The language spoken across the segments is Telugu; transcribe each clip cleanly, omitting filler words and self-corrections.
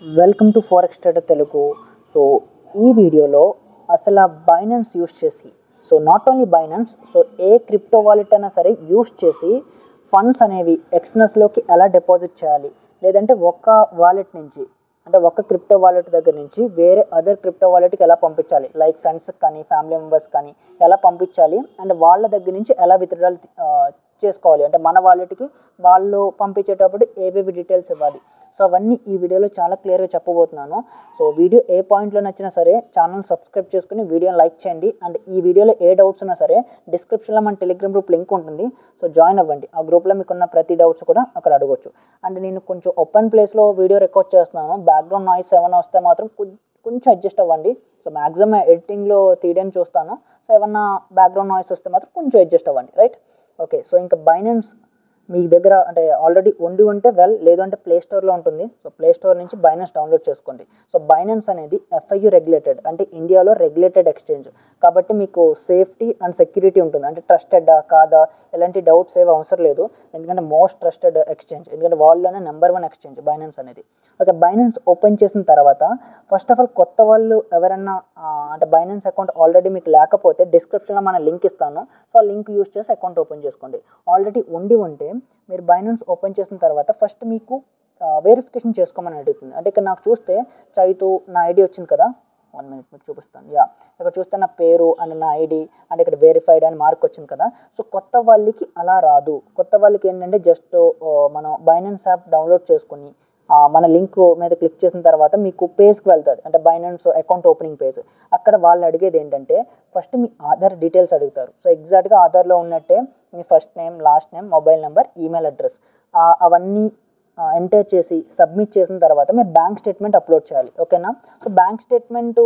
Welcome to Forex Trader Telugu. So, ఈ వీడియోలో అసలు బైనాన్స్ యూస్ చేసి not only Binance A crypto wallet అయినా సరే యూస్ చేసి ఫండ్స్ అనేవి ఎక్స్నస్లోకి ఎలా డిపాజిట్ చేయాలి, లేదంటే ఒక్క వాలెట్ నుంచి అంటే ఒక్క క్రిప్టో వాలెట్ దగ్గర నుంచి వేరే అదర్ క్రిప్టో వాలెట్కి ఎలా పంపించాలి, లైక్ ఫ్రెండ్స్కి కానీ ఫ్యామిలీ మెంబర్స్ కానీ ఎలా పంపించాలి అండ్ వాళ్ళ దగ్గర నుంచి ఎలా విత్డ్రాల్ చేసుకోవాలి, అంటే మన వాలెట్కి వాళ్ళు పంపించేటప్పుడు ఏవేవి డీటెయిల్స్ ఇవ్వాలి. సో అవన్నీ ఈ వీడియోలో చాలా క్లియర్గా చెప్పబోతున్నాను. సో వీడియో ఏ పాయింట్లో నచ్చినా సరే ఛానల్ సబ్స్క్రైబ్ చేసుకుని వీడియోని లైక్ చేయండి. అండ్ ఈ వీడియోలో ఏ డౌట్స్ ఉన్నా సరే డిస్క్రిప్షన్లో మన టెలిగ్రామ్ గ్రూప్ లింక్ ఉంటుంది, సో జాయిన్ అవ్వండి. ఆ గ్రూప్లో మీకున్న ప్రతి డౌట్స్ కూడా అక్కడ అడగవచ్చు. అండ్ నేను కొంచెం ఓపెన్ ప్లేస్లో వీడియో రికార్డ్ చేస్తున్నాను, బ్యాక్గ్రౌండ్ నాయిస్ ఏమైనా వస్తే మాత్రం కొంచెం అడ్జస్ట్ అవ్వండి. సో మ్యాక్సిమం ఎడిటింగ్లో తీయడానికి చూస్తాను, సో ఏమన్నా బ్యాక్గ్రౌండ్ నాయిస్ వస్తే మాత్రం కొంచెం అడ్జస్ట్ అవ్వండి, రైట్? ఓకే, సో ఇంకా బైనాన్స్ మీ దగ్గర అంటే ఆల్రెడీ ఉంటే లేదు అంటే ప్లే స్టోర్లో ఉంటుంది. సో ప్లే స్టోర్ నుంచి బైనాన్స్ డౌన్లోడ్ చేసుకోండి. సో బైనాన్స్ అనేది FIU రెగ్యులేటెడ్, అంటే ఇండియాలో రెగ్యులేటెడ్ ఎక్స్చేంజ్ కాబట్టి మీకు సేఫ్టీ అండ్ సెక్యూరిటీ ఉంటుంది. అంటే ట్రస్టెడా కాదా ఎలాంటి డౌట్స్ ఏవి అవసరం లేదు, ఎందుకంటే మోస్ట్ ట్రస్టెడ్ ఎక్స్చేంజ్, ఎందుకంటే వరల్డ్లోనే నెంబర్ 1 ఎక్స్చేంజ్ బైనాన్స్ అనేది. ఓకే, బైనాన్స్ ఓపెన్ చేసిన తర్వాత ఫస్ట్ ఆఫ్ ఆల్ కొత్త వాళ్ళు ఎవరైనా అంటే బైనాన్స్ అకౌంట్ ఆల్రెడీ మీకు లేకపోతే డిస్క్రిప్షన్లో మన లింక్ ఇస్తాను, సో ఆ లింక్ యూస్ చేసి అకౌంట్ ఓపెన్ చేసుకోండి. ఆల్రెడీ ఉంటే మీరు బైనాన్స్ ఓపెన్ చేసిన తర్వాత ఫస్ట్ మీకు వెరిఫికేషన్ చేసుకోమని అడుగుతుంది. అంటే ఇక్కడ నాకు చూస్తే చైతు నా ఐడి వచ్చింది కదా, 1 minute మీకు చూపిస్తాను. ఇక్కడ చూస్తే నా పేరు అండ్ నా ఐడి అంటే ఇక్కడ వెరిఫైడ్ అని మార్క్ వచ్చింది కదా. సో కొత్త వాళ్ళకి అలా రాదు. కొత్త వాళ్ళకి ఏంటంటే జస్ట్ మనం బైనాన్స్ యాప్ డౌన్లోడ్ చేసుకుని మన లింక్ మీద క్లిక్ చేసిన తర్వాత మీకు పేజ్కి వెళ్తుంది, అంటే బైనాన్స్ అకౌంట్ ఓపెనింగ్ పేజ్. అక్కడ వాళ్ళు అడిగేది ఏంటంటే ఫస్ట్ మీ ఆధార్ డీటెయిల్స్ అడుగుతారు. సో ఎగ్జాక్ట్గా ఆధార్లో ఉన్నట్టే మీ first name, last name, mobile number, email address అవన్నీ ఎంటర్ చేసి సబ్మిట్ చేసిన తర్వాత మీరు బ్యాంక్ స్టేట్మెంట్ అప్లోడ్ చేయాలి. ఓకేనా? So bank statement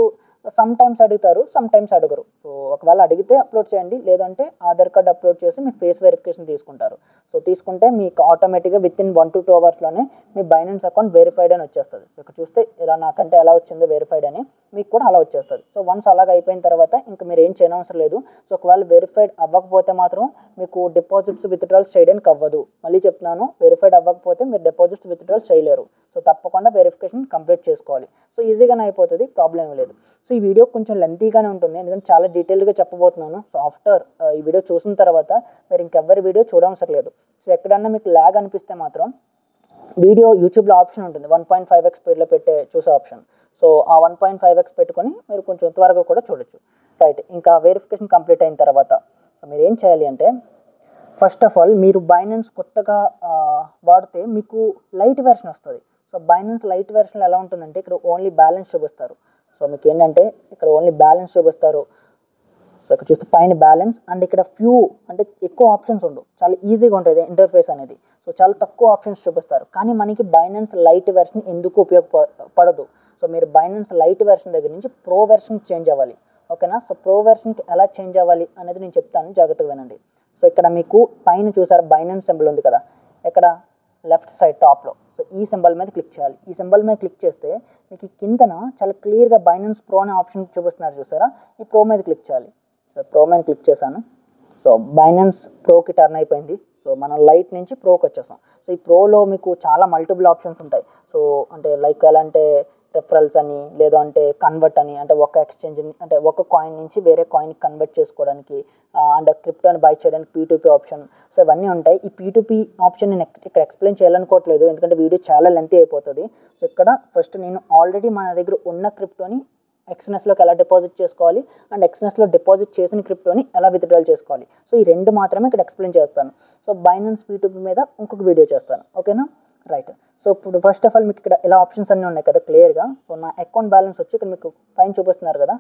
some times అడుగుతారు, సమ్ టైమ్స్ అడగరు. సో ఒకవేళ అడిగితే అప్లోడ్ చేయండి, లేదంటే ఆధార్ కార్డ్ అప్లోడ్ చేసి మీ ఫేస్ వెరిఫికేషన్ తీసుకుంటారు. సో తీసుకుంటే మీకు ఆటోమేటిక్గా వితిన్ 1 to 2 అవర్స్లోనే మీ బైనాన్స్ అకౌంట్ వెరిఫైడ్ అని వచ్చేస్తుంది. సో ఇక్కడ చూస్తే ఇలా నాకంటే ఎలా వచ్చిందో వెరిఫైడ్ అని, మీకు కూడా అలా వచ్చేస్తుంది. సో వన్స్ అలాగ అయిపోయిన తర్వాత ఇంకా మీరు ఏం చేయనవసరం లేదు. సో ఒకవేళ వెరిఫైడ్ అవ్వకపోతే మాత్రం మీకు డిపాజిట్స్ విత్డ్రాల్స్ చేయడానికి అవ్వదు. మళ్ళీ చెప్తున్నాను, వెరిఫైడ్ అవ్వకపోతే మీరు డిపాజిట్స్ విత్డ్రాల్స్ చేయలేరు. సో తప్పకుండా వెరిఫికేషన్ కంప్లీట్ చేసుకోవాలి. సో ఈజీగానే అయిపోతుంది, ప్రాబ్లం లేదు. సో ఈ వీడియో కొంచెం లెంతీగానే ఉంటుంది, ఎందుకంటే చాలా డీటెయిల్గా చెప్పబోతున్నాను. సో ఆఫ్టర్ ఈ వీడియో చూసిన తర్వాత మీరు ఇంకెవ్వరి వీడియో చూడవసరం లేదు. సో ఎక్కడన్నా మీకు ల్యాగ్ అనిపిస్తే మాత్రం వీడియో యూట్యూబ్లో ఆప్షన్ ఉంటుంది, 1.5x స్పీడ్లో చూసే ఆప్షన్. సో ఆ 1.5x పెట్టుకొని మీరు కొంచెం త్వరగా కూడా చూడొచ్చు, రైట్? ఇంకా వెరిఫికేషన్ కంప్లీట్ అయిన తర్వాత సో మీరు ఏం చేయాలి అంటే ఫస్ట్ ఆఫ్ ఆల్ మీరు బైనాన్స్ కొత్తగా వాడితే మీకు లైట్ వెర్షన్ వస్తుంది. సో బైనాన్స్ లైట్ వెర్షన్ ఎలా ఉంటుందంటే ఇక్కడ ఓన్లీ బ్యాలెన్స్ చూపిస్తారు. సో మీకు ఏంటంటే ఇక్కడ ఓన్లీ బ్యాలెన్స్ చూపిస్తారు. సో ఇక్కడ చూస్తే పైన బ్యాలెన్స్ అండ్ ఇక్కడ ఫ్యూ అంటే ఎక్కువ ఆప్షన్స్ ఉండవు, చాలా ఈజీగా ఉంటుంది ఇంటర్ఫేస్ అనేది. సో చాలా తక్కువ ఆప్షన్స్ చూపిస్తారు, కానీ మనకి బైనాన్స్ లైట్ వెర్షన్ ఎందుకు ఉపయోగపడదు. సో మీరు బైనాన్స్ లైట్ వెర్షన్ దగ్గర నుంచి ప్రో వెర్షన్కి చేంజ్ అవ్వాలి. ఓకేనా? సో ప్రో వెర్షన్కి ఎలా చేంజ్ అవ్వాలి అనేది నేను చెప్తాను, జాగ్రత్తగా వినండి. సో ఇక్కడ మీకు పైన చూసారు బైనాన్స్ సింబల్ ఉంది కదా, ఇక్కడ లెఫ్ట్ సైడ్ టాప్లో. సో ఈ సింబల్ మీద క్లిక్ చేయాలి. ఈ సింబల్ మీద క్లిక్ చేస్తే మీకు కిందన చాలా క్లియర్గా బైనాన్స్ ప్రో అనే ఆప్షన్ చూపిస్తున్నారు చూసారా, ఈ ప్రో మీద క్లిక్ చేయాలి. సో ప్రో మీద క్లిక్ చేశాను. సో బైనాన్స్ ప్రోకి టర్న్ అయిపోయింది. సో మనం లైట్ నుంచి ప్రోకి వచ్చేసాం. సో ఈ ప్రోలో మీకు చాలా మల్టిపుల్ ఆప్షన్స్ ఉంటాయి. సో అంటే లైక్ ఎలా అంటే రెఫరల్స్ అని, లేదు అంటే కన్వర్ట్ అని, అంటే ఒక ఎక్స్చేంజ్ అంటే ఒక కాయిన్ నుంచి వేరే కాయిన్కి కన్వర్ట్ చేసుకోవడానికి, అండ్ క్రిప్టోని బై చేయడానికి P2P ఆప్షన్. సో ఇవన్నీ ఉంటాయి. ఈ P2P ఆప్షన్ నేను ఇక్కడ ఎక్స్ప్లెయిన్ చేయాలనుకోవట్లేదు, ఎందుకంటే వీడియో చాలా లెంతీ అయిపోతుంది. సో ఇక్కడ ఫస్ట్ నేను ఆల్రెడీ మన దగ్గర ఉన్న క్రిప్టోని ఎక్స్నెస్లోకి ఎలా డిపాజిట్ చేసుకోవాలి అండ్ ఎక్స్నెస్లో డిపాజిట్ చేసిన క్రిప్టోని ఎలా విత్డ్రాల్ చేసుకోవాలి. సో ఈ 2 మాత్రమే ఇక్కడ ఎక్స్ప్లెయిన్ చేస్తాను. సో బైనాన్స్ P2P మీద ఇంకొక వీడియో చేస్తాను, ఓకేనా? రైట్. సో ఇప్పుడు ఫస్ట్ ఆఫ్ ఆల్ మీకు ఇక్కడ ఇలా ఆప్షన్స్ అన్నీ ఉన్నాయి కదా క్లియర్గా. సో నా అకౌంట్ బ్యాలెన్స్ వచ్చి ఇక్కడ మీకు పైన చూపిస్తున్నారు కదా,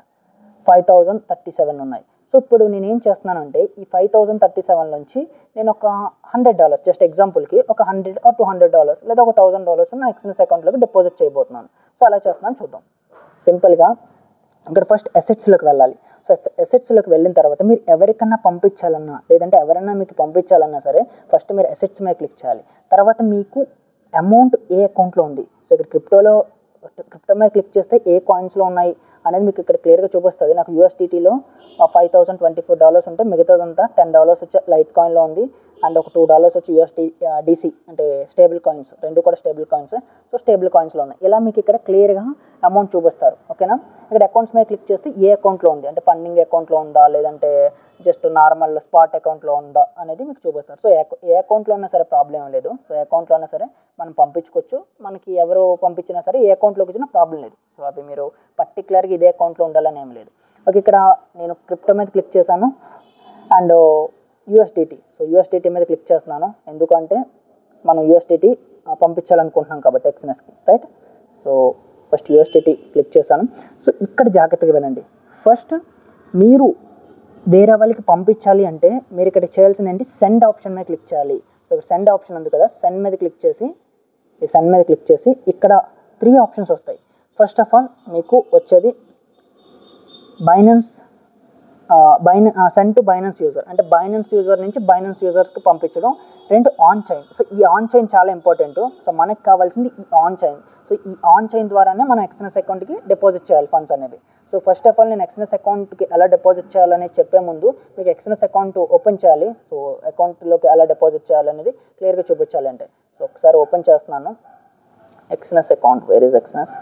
5037 ఉన్నాయి. సో ఇప్పుడు నేను ఏం చేస్తున్నానంటే ఈ 5037 నుంచి నేను ఒక $100 జస్ట్ ఎగ్జాంపుల్కి ఒక $100 or $200 లేదా ఒక $1000 నా ఎక్స్నెస్ అకౌంట్లోకి డిపాజిట్ చేయబోతున్నాను. సో అలా చేస్తున్నాను, చూద్దాం. సింపుల్గా ఇక్కడ ఫస్ట్ అసెట్స్లోకి వెళ్ళాలి. సో అసెట్స్లోకి వెళ్ళిన తర్వాత మీరు ఎవరికన్నా పంపించాలన్నా లేదంటే ఎవరైనా మీకు పంపించాలన్నా సరే ఫస్ట్ మీరు అసెట్స్ మీద క్లిక్ చేయాలి. తర్వాత మీకు అమౌంట్ ఏ అకౌంట్లో ఉంది, సో ఇక్కడ క్రిప్టో మీద క్లిక్ చేస్తే ఏ కాయిన్స్లో ఉన్నాయి అనేది మీకు ఇక్కడ క్లియర్గా చూపిస్తుంది. నాకు USDTలో $5,024 ఉంటే మిగతాదంతా $10 వచ్చి లైట్ కాయిన్లో ఉంది, అండ్ ఒక $2 వచ్చి USDC అంటే స్టేబుల్ కాయిన్స్, రెండు కూడా స్టేబుల్ కాయిన్స్. సో స్టేబుల్ కాయిన్స్లో ఉన్నాయి. ఇలా మీకు ఇక్కడ క్లియర్గా అమౌంట్ చూపిస్తారు. ఓకేనా, ఇక్కడ అకౌంట్స్ మీద క్లిక్ చేస్తే ఏ అకౌంట్లో ఉంది అంటే ఫండింగ్ అకౌంట్లో ఉందా లేదంటే జస్ట్ నార్మల్ స్పాట్ అకౌంట్లో ఉందా అనేది మీకు చూపిస్తారు. సో ఏ అకౌంట్లో ఉన్నా సరే ప్రాబ్లం ఏం లేదు. సో ఏ అకౌంట్లో అయినా సరే మనం పంపించుకోవచ్చు, మనకి ఎవరు పంపించినా సరే ఏ అకౌంట్లోకి వచ్చినా ప్రాబ్లం లేదు. సో అవి మీరు పర్టికులర్గా ఇదే అకౌంట్లో ఉండాలని ఏం లేదు. ఓకే, ఇక్కడ నేను క్రిప్టో మీద క్లిక్ చేశాను అండ్ USDT. సో USDT మీద క్లిక్ చేస్తున్నాను, ఎందుకంటే మనం USDT పంపించాలనుకుంటున్నాం కాబట్టి ఎక్స్నెస్కి, right. So first USDT click చేశాను. సో ఇక్కడ జాగ్రత్తగా వినండి. ఫస్ట్ మీరు వేరే వాళ్ళకి పంపించాలి అంటే మీరు ఇక్కడ చేయాల్సింది ఏంటి, సెండ్ ఆప్షన్ మీద క్లిక్ చేయాలి. సో ఇక్కడ సెండ్ ఆప్షన్ ఉంది కదా, సెండ్ మీద క్లిక్ చేసి ఈ సెండ్ మీద క్లిక్ చేసి ఇక్కడ 3 ఆప్షన్స్ వస్తాయి. ఫస్ట్ ఆఫ్ ఆల్ మీకు వచ్చేది సెండ్ టు బైనాన్స్ యూజర్ అంటే బైనాన్స్ యూజర్ నుంచి బైనాన్స్ యూజర్స్కి పంపించడం. 2 ఆన్ చైన్. సో ఈ ఆన్ చైన్ చాలా ఇంపార్టెంట్. సో మనకు కావాల్సింది ఈ ఆన్ చైన్. సో ఈ ఆన్ చైన్ ద్వారానే మనం ఎక్స్నెస్ అకౌంట్కి డిపాజిట్ చేయాలి ఫండ్స్ అనేవి. సో ఫస్ట్ ఆఫ్ ఆల్ నేను ఎక్స్నెస్ అకౌంట్కి ఎలా డిపాజిట్ చేయాలని చెప్పే ముందు మీకు ఎక్స్నెస్ అకౌంట్ ఓపెన్ చేయాలి. సో అకౌంట్లోకి ఎలా డిపాజిట్ చేయాలనేది క్లియర్గా చూపించాలి అంటే. సో ఒకసారి ఓపెన్ చేస్తున్నాను ఎక్స్నెస్ account. Where is ఎక్స్నెస్?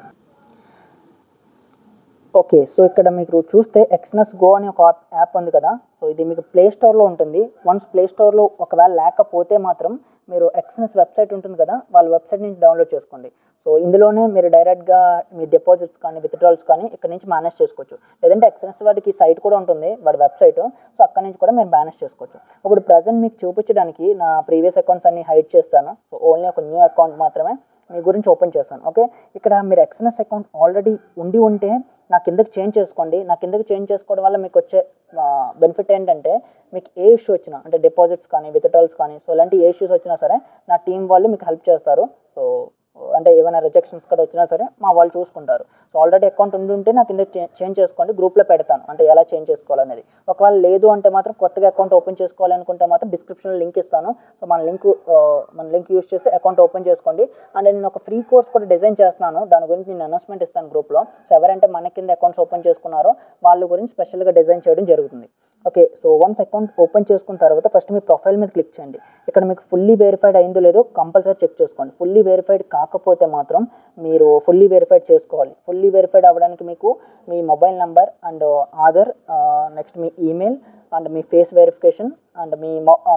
Okay, so ఇక్కడ మీకు చూస్తే ఎక్స్నెస్ గో అనే ఒక యాప్ ఉంది కదా. సో ఇది మీకు ప్లే స్టోర్లో ఉంటుంది. వన్స్ ప్లే స్టోర్లో ఒకవేళ లేకపోతే మాత్రం మీరు ఎక్స్నెస్ వెబ్సైట్ ఉంటుంది కదా, వాళ్ళ వెబ్సైట్ నుంచి డౌన్లోడ్ చేసుకోండి. సో ఇందులోనే మీరు డైరెక్ట్గా మీ డిపాజిట్స్ కానీ విత్డ్రాల్స్ కానీ ఇక్కడ నుంచి మేనేజ్ చేసుకోవచ్చు. లేదంటే ఎక్స్నెస్ వాడికి సైట్ కూడా ఉంటుంది, వాడి వెబ్సైట్. సో అక్కడ నుంచి కూడా మీరు మేనేజ్ చేసుకోవచ్చు. ఇప్పుడు ప్రజెంట్ మీకు చూపించడానికి నా ప్రీవియస్ అకౌంట్స్ అన్ని హైడ్ చేస్తాను. సో ఓన్లీ ఒక న్యూ అకౌంట్ మాత్రమే మీ గురించి ఓపెన్ చేస్తాను. ఓకే, ఇక్కడ మీరు ఎక్స్నెస్ అకౌంట్ ఆల్రెడీ ఉంటే నా కిందకి చేంజ్ చేసుకోండి. నా కిందకి చేంజ్ చేసుకోవడం వల్ల మీకు వచ్చే బెనిఫిట్ ఏంటంటే మీకు ఏ ఇష్యూ వచ్చినా అంటే డిపాజిట్స్ కానీ విత్డ్రాల్స్ కానీ సో ఇలాంటి ఏ ఇష్యూస్ వచ్చినా సరే నా టీం వాళ్ళు మీకు హెల్ప్ చేస్తారు. సో అంటే ఏమైనా రిజెక్షన్స్ కూడా వచ్చినా సరే మా వాళ్ళు చూసుకుంటారు. సో ఆల్రెడీ అకౌంట్ ఉంటే నాకు కింద చేంజ్ చేసుకోండి, గ్రూప్లో పెడతాను అంటే ఎలా చేంజ్ చేసుకోవాలనేది. ఒకవేళ లేదు అంటే మాత్రం కొత్తగా అకౌంట్ ఓపెన్ చేసుకోవాలనుకుంటే మాత్రం డిస్క్రిప్షన్లో లింక్ ఇస్తాను. సో మన లింక్ యూస్ చేసి అకౌంట్ ఓపెన్ చేసుకోండి. అండ్ నేను ఒక ఫ్రీ కోర్స్ కూడా డిజైన్ చేస్తున్నాను, దాని గురించి నేను అనౌన్స్మెంట్ ఇస్తాను గ్రూప్లో. సో ఎవరంటే మన కింద అకౌంట్స్ ఓపెన్ చేసుకున్నారో వాళ్ళ గురించి స్పెషల్గా డిజైన్ చేయడం జరుగుతుంది. Okay, so once account open చేసుకున్న తర్వాత ఫస్ట్ మీ ప్రొఫైల్ మీద క్లిక్ చేయండి. ఇక్కడ మీకు ఫుల్లీ వెరిఫైడ్ అయిందో లేదో కంపల్సరీ చెక్ చేసుకోండి. ఫుల్లీ వెరిఫైడ్ కాకపోతే మాత్రం మీరు ఫుల్లీ వెరిఫైడ్ చేసుకోవాలి. ఫుల్లీ వెరిఫైడ్ అవ్వడానికి మీకు మీ mobile number and Aadhaar, next మీ ఈమెయిల్ అండ్ మీ ఫేస్ వెరిఫికేషన్ అండ్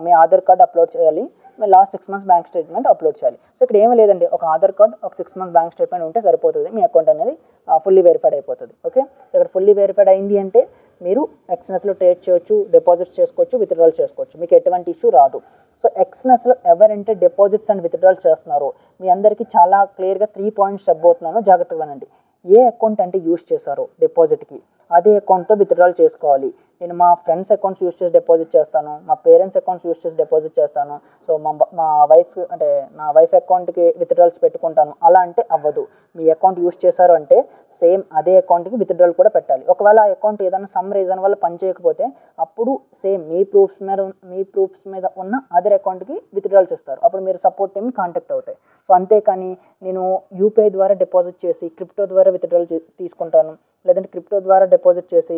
మీ ఆధార్ కార్డ్ అప్లోడ్ చేయాలి. మీ last 6 months bank statement upload చేయాలి. సో ఇక్కడ ఏమీ లేదండి, ఒక ఆధార్ కార్డ్ ఒక 6 months బ్యాంక్ స్టేట్మెంట్ ఉంటే సరిపోతుంది, మీ అకౌంట్ అనేది ఫుల్లీ వెరిఫైడ్ అయిపోతుంది. ఓకే, సో ఇక్కడ ఫుల్లీ వెరిఫైడ్ అయింది అంటే మీరు ఎక్స్నెస్లో ట్రేడ్ చేయొచ్చు, డిపాజిట్స్ చేసుకోవచ్చు, విత్డ్రాల్ చేసుకోవచ్చు, మీకు ఎటువంటి ఇష్యూ రాదు. సో ఎక్స్నెస్లో ఎవరంటే డిపాజిట్స్ అండ్ విత్డ్రాల్ చేస్తున్నారో మీ అందరికీ చాలా క్లియర్గా 3 points చెప్పబోతున్నాను, జాగ్రత్తగా వినండి. ఏ అకౌంట్ అంటే యూస్ చేశారో డిపాజిట్కి అదే అకౌంట్తో విత్డ్రాల్ చేసుకోవాలి. నేను మా ఫ్రెండ్స్ అకౌంట్స్ యూస్ చేసి డిపాజిట్ చేస్తాను, మా పేరెంట్స్ అకౌంట్స్ యూస్ చేసి డిపాజిట్ చేస్తాను, సో మా వైఫ్ అంటే నా వైఫ్ అకౌంట్కి విత్డ్రాల్స్ పెట్టుకుంటాను అలా అంటే అవ్వదు. మీ అకౌంట్ యూస్ చేశారు అంటే సేమ్ అదే అకౌంట్కి విత్డ్రాల్ కూడా పెట్టాలి. ఒకవేళ ఆ అకౌంట్ ఏదైనా సమ్ రీజన్ వల్ల పనిచేయకపోతే అప్పుడు సేమ్ మీ ప్రూఫ్స్ మీద ఉన్న అదర్ అకౌంట్కి విత్డ్రాల్స్ ఇస్తారు, అప్పుడు మీరు సపోర్ట్ టీమ్ని కాంటాక్ట్ అవుతాయి. సో అంతేకాని నేను యూపీఐ ద్వారా డిపాజిట్ చేసి క్రిప్టో ద్వారా విత్డ్రాల్ తీసుకుంటాను, లేదంటే క్రిప్టో ద్వారా డిపాజిట్ చేసి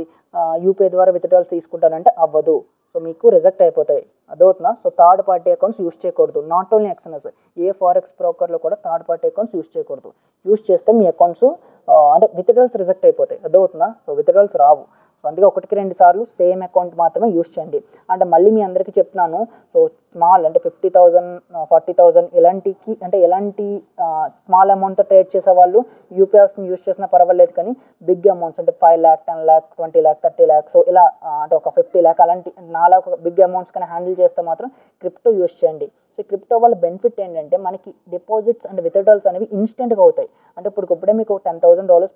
యూపీఐ ద్వారా విత్డ్రాల్స్ తీసుకుంటానంటే అవ్వదు. సో మీకు రిజెక్ట్ అయిపోతాయి, అదవుతున్నా. So third party accounts use చేయకూడదు. నాట్ ఓన్లీ ఎక్స్ఎన్ఎస్, ఏ ఫారెక్స్ బ్రోకర్లో కూడా థర్డ్ పార్టీ అకౌంట్స్ యూస్ చేయకూడదు. యూస్ చేస్తే మీ అకౌంట్స్ అంటే విత్డ్రాల్స్ రిజెక్ట్ అయిపోతాయి, అదవుతున్నా. సో విత్డ్రాల్స్ రావు. సో అందుకే 1-2 సార్లు సేమ్ అకౌంట్ మాత్రమే యూస్ చేయండి. అంటే మళ్ళీ మీ అందరికీ చెప్తున్నాను, సో స్మాల్ అంటే 50,000 40,000 ఎలాంటి స్మాల్ అమౌంట్తో ట్రేడ్ చేసే వాళ్ళు యూపీఐ ఆప్షన్ యూస్ చేసినా పర్వాలేదు, కానీ బిగ్ అమౌంట్స్ అంటే 5 lakh 10 lakh 20 lakh 30 lakh so ఇలా అంటే ఒక 50 lakh అలాంటి నాలుగు బిగ్ అమౌంట్స్ కానీ హ్యాండిల్ చేస్తే మాత్రం క్రిప్టో యూస్ చేయండి. సో క్రిప్టో వల్ల బెనిఫిట్ ఏంటంటే మనకి డిపాజిట్స్ అండ్ విత్డ్రాల్స్ అనేవి ఇన్స్టెంట్గా అవుతాయి. అంటే ఇప్పుడే మీకు $10,000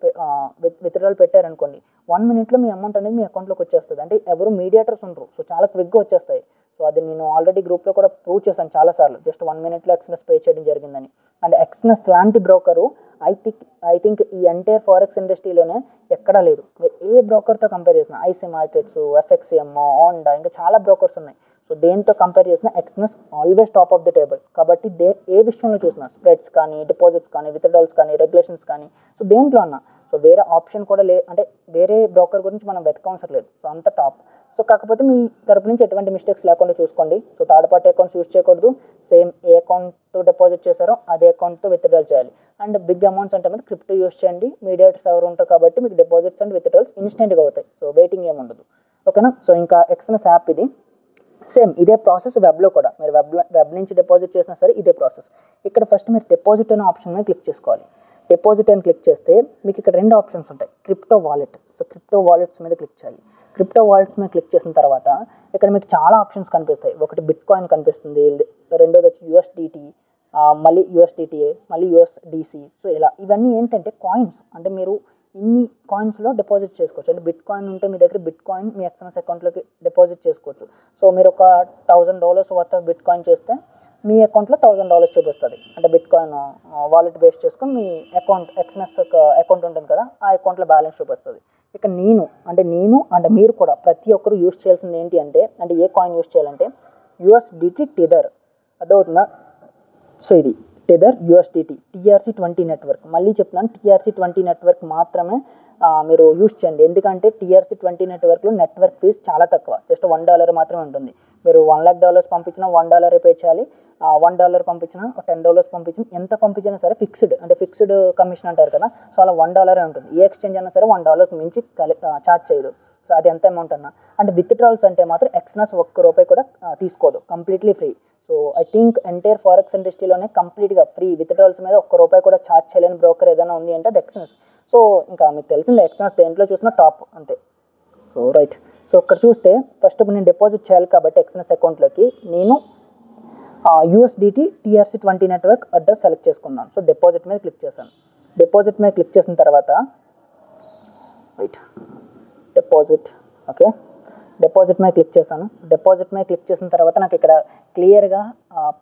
విత్డ్రాల్ పెట్టారనుకోండి, 1 minute మీ అమౌంట్ అనేది మీ అకౌంట్లోకి వచ్చేస్తుంది. అంటే ఎవరు మీడియేటర్స్ ఉండరు, సో చాలా క్విక్గా వచ్చేస్తాయి. సో అది నేను ఆల్రెడీ గ్రూప్లో కూడా ప్రూవ్ చేశాను చాలాసార్లు, జస్ట్ 1 minute ఎక్స్ఎన్ఎస్ పే చేయడం జరిగిందని. అండ్ ఎక్స్ఎన్ఎస్ లాంటి బ్రోకరు ఐ థింక్ ఈ ఎంటైర్ ఫారెక్స్ ఇండస్ట్రీలోనే ఎక్కడా లేదు. ఏ బ్రోకర్తో కంపేర్ చేసిన ఐసీ మార్కెట్స్, ఎఫ్ఎక్సిఎం, హోండా ఇంకా చాలా బ్రోకర్స్ ఉన్నాయి. సో దేంతో కంపేర్ చేసినా Exness always top of the table. కాబట్టి ఏ విషయంలో చూసినా స్ప్రెడ్స్ కానీ, డిపాజిట్స్ కానీ, విత్డ్రాల్స్ కానీ, రెగ్యులేషన్స్ కానీ, సో దేంట్లో అన్నా సో వేరే ఆప్షన్ కూడా అంటే వేరే బ్రోకర్ గురించి మనం వెతకవసరం లేదు. సో అంత టాప్. సో కాకపోతే మీ తరపు నుంచి ఎటువంటి మిస్టేక్స్ లేకుండా చూసుకోండి. So third party accounts use చేయకూడదు. సేమ్ ఏ అకౌంట్ డిపాజిట్ చేశారో అదే అకౌంట్తో విత్డ్రాల్ చేయాలి. అండ్ బిగ్ అమౌంట్స్ అంటే మాత్రం క్రిప్టో యూస్ చేయండి. మీడియేటర్స్ ఎవరు ఉంటారు కాబట్టి మీకు డిపాజిట్స్ అండ్ విత్డ్రాల్స్ ఇన్స్టెంట్గా అవుతాయి. సో వెయిటింగ్ ఏమి ఉండదు. ఓకేనా. సో ఇంకా ఎక్స్ఎన్ఎస్ యాప్ ఇది సేమ్ ఇదే ప్రాసెస్ వెబ్లో కూడా. మీరు వెబ్ నుంచి డిపాజిట్ చేసినా సరే ఇదే ప్రాసెస్. ఇక్కడ ఫస్ట్ మీరు డిపాజిట్ అనే ఆప్షన్ మీద క్లిక్ చేసుకోవాలి. డిపాజిట్ అని క్లిక్ చేస్తే మీకు ఇక్కడ 2 ఆప్షన్స్ ఉంటాయి, crypto wallet. So crypto wallets మీద క్లిక్ చేయాలి. క్రిప్టో వాలెట్స్ మీద క్లిక్ చేసిన తర్వాత ఇక్కడ మీకు చాలా ఆప్షన్స్ కనిపిస్తాయి. ఒకటి బిట్ కాయిన్ కనిపిస్తుంది, రెండోది వచ్చి యూఎస్డిటీ, మళ్ళీ యూఎస్డిటీఏ, మళ్ళీ యూఎస్డిసి. సో ఇలా ఇవన్నీ ఏంటంటే కాయిన్స్. అంటే మీరు ఇన్ని కాయిన్స్లో డిపాజిట్ చేసుకోవచ్చు. అంటే బిట్ కాయిన్ ఉంటే మీ దగ్గర బిట్ కాయిన్ మీ ఎక్స్ఎన్ఎస్ అకౌంట్లోకి డిపాజిట్ చేసుకోవచ్చు. సో మీరు ఒక $1000 వర్త్ ఆఫ్ బిట్ కాయిన్ చేస్తే మీ అకౌంట్లో $1000 చూపిస్తుంది. అంటే బిట్ కాయిన్ వాలెట్ బేస్ చేసుకొని మీ అకౌంట్ ఎక్స్ఎన్ఎస్ అకౌంట్ ఉంటుంది కదా, ఆ అకౌంట్లో బ్యాలెన్స్ చూపిస్తుంది. ఇక నేను అంటే మీరు కూడా ప్రతి ఒక్కరు యూస్ చేయాల్సింది ఏంటి అంటే ఏ కాయిన్ యూస్ చేయాలంటే యూఎస్డిటీ టెదర్. అర్థమవుతుందా? సో ఇది టెదర్ యూఎస్డిటీ TRC20 నెట్వర్క్. మళ్ళీ చెప్తున్నాను, TRC20 నెట్వర్క్ మాత్రమే మీరు యూస్ చేయండి. ఎందుకంటే TRC20 నెట్వర్క్లో నెట్వర్క్ ఫీజ్ చాలా తక్కువ, జస్ట్ $1 మాత్రమే ఉంటుంది. మీరు $1,00,000 పంపించినా $1 పే చేయాలి. $1 పంపించినా $10 పంపించినా ఎంత పంపించినా సరే ఫిక్స్డ్, అంటే ఫిక్స్డ్ కమిషన్ అంటారు కదా, సో అలా $1 ఉంటుంది. ఏ ఎక్స్చేంజ్ అయినా సరే $1 మించి ఛార్జ్ చేయదు. సో అది ఎంత అమౌంట్ అన్నా. అంటే విత్డ్రాల్స్ అంటే మాత్రం ఎక్స్ఎన్ఎస్ ₹1 కూడా తీసుకోదు, completely free. So I think entire forex ఇండస్ట్రీలోనే కంప్లీట్గా ఫ్రీ. విత్డ్రాల్స్ మీద ₹1 కూడా ఛార్జ్ చేయలేని బ్రోకర్ ఏదైనా ఉంది అంటే అది ఎక్స్ఎన్ఎస్. సో ఇంకా మీకు తెలిసిందే ఎక్స్ఎన్ఎస్ దేంట్లో చూసినా టాప్ అంతే. So right. సో ఇక్కడ చూస్తే ఫస్ట్ ఇప్పుడు నేను డిపాజిట్ చేయాలి కాబట్టి ఎక్స్ఎన్ఎస్ అకౌంట్లోకి నేను USDT TRC20 network address select చేసుకున్నాను. సో డిపాజిట్ మీద క్లిక్ చేశాను. డిపాజిట్ మీద క్లిక్ చేసిన తర్వాత డిపాజిట్ డిపాజిట్ మీద క్లిక్ చేశాను. డిపాజిట్ మీద క్లిక్ చేసిన తర్వాత నాకు ఇక్కడ క్లియర్గా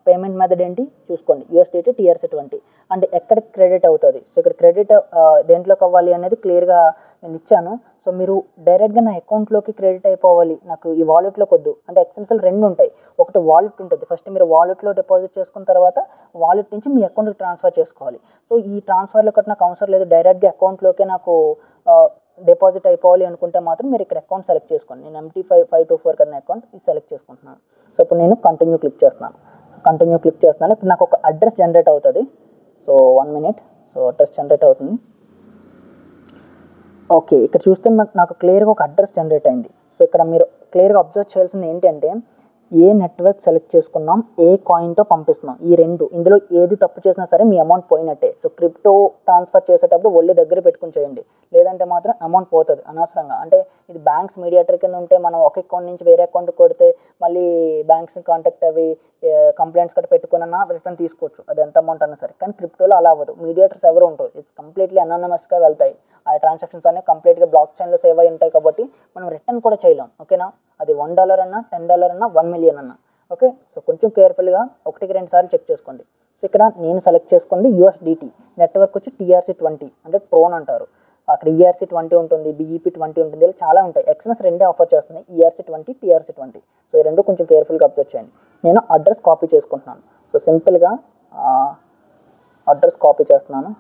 పేమెంట్ మెథడ్ ఏంటి చూసుకోండి, యూఎస్డిటీ TRC20. అంటే ఎక్కడికి క్రెడిట్ అవుతుంది. సో ఇక్కడ క్రెడిట్ దేంట్లోకి అవ్వాలి అనేది క్లియర్గా నేను ఇచ్చాను. సో మీరు డైరెక్ట్గా నా అకౌంట్లోకి క్రెడిట్ అయిపోవాలి, నాకు ఈ వాలెట్లోకి వద్దు అంటే ఎక్స్ఎన్ఎస్లో 2 ఉంటాయి. ఒకటి వాలెట్ ఉంటుంది, ఫస్ట్ మీరు వాలెట్లో డిపాజిట్ చేసుకున్న తర్వాత వాలెట్ నుంచి మీ అకౌంట్కి ట్రాన్స్ఫర్ చేసుకోవాలి. సో ఈ ట్రాన్స్ఫర్లో కట్టిన నాకు అవసరం లేదు, డైరెక్ట్గా అకౌంట్లోకే నాకు డిపాజిట్ అయిపోవాలి అనుకుంటే మాత్రం మీరు ఇక్కడ అకౌంట్ సెలెక్ట్ చేసుకోండి. నేను MT524 కదా అకౌంట్, ఇది సెలెక్ట్ చేసుకుంటున్నాను. సో ఇప్పుడు నేను కంటిన్యూ క్లిక్ చేస్తున్నాను. ఇప్పుడు నాకు ఒక అడ్రస్ జనరేట్ అవుతుంది. So 1 minute. So address generate అవుతుంది. ఓకే, ఇక్కడ చూస్తే నాకు క్లియర్గా ఒక అడ్రస్ జనరేట్ అయింది. సో ఇక్కడ మీరు క్లియర్గా అబ్జర్వ్ చేయాల్సింది ఏంటంటే ఏ నెట్వర్క్ సెలెక్ట్ చేసుకున్నాం, ఏ కాయిన్తో పంపిస్తున్నాం, ఈ 2 ఇందులో ఏది తప్పు చేసినా సరే మీ అమౌంట్ పోయినట్టే. సో క్రిప్టో ట్రాన్స్ఫర్ చేసేటప్పుడు ఒళ్ళు దగ్గర పెట్టుకుని చేయండి, లేదంటే మాత్రం అమౌంట్ పోతుంది అనవసరంగా. అంటే ఇది బ్యాంక్స్ మీడియేటర్ కింద ఉంటే మనం ఒక అకౌంట్ నుంచి వేరే అకౌంట్ కొడితే మళ్ళీ బ్యాంక్స్ని కాంటాక్ట్ అవి కంప్లైంట్స్ కట్ట పెట్టుకున్నా రిటర్న్ తీసుకోవచ్చు, అది ఎంత అమౌంట్ అన్నా సరే. కానీ క్రిప్టోలో అలా అవ్వదు, మీడియేటర్స్ ఎవరు ఉంటారు, ఇట్స్ కంప్లీట్లీ అనానమస్గా వెళ్తాయి. ఆ ట్రాన్సాక్షన్స్ అనేవి కంప్లీట్గా బ్లాక్ చైన్లో సేవ్ అయి ఉంటాయి కాబట్టి మనం రిటర్న్ కూడా చేయలేం. ఓకేనా, అది $1 అన్నా $10 అన్నా 1 million అన్నా. ఓకే, సో కొంచెం కేర్ఫుల్గా 1-2 సార్లు చెక్ చేసుకోండి. సో ఇక్కడ నేను సెలెక్ట్ చేసుకుంది యూఎస్డిటీ నెట్వర్క్ వచ్చి TRC20 అంటే ట్రోన్ అంటారు. అక్కడ ERC20 ఉంటుంది, BEP20 ఉంటుంది, ఇలా చాలా ఉంటాయి. ఎక్స్ఎన్ఎస్ 2 ఆఫర్ చేస్తుంది, ERC20 TRC20. సో ఈ 2 కొంచెం కేర్ఫుల్గా అబ్జర్వ్ చేయండి. నేను అడ్రస్ కాపీ చేసుకుంటున్నాను. సో సింపుల్గా అడ్రస్ కాపీ చేస్తున్నాను.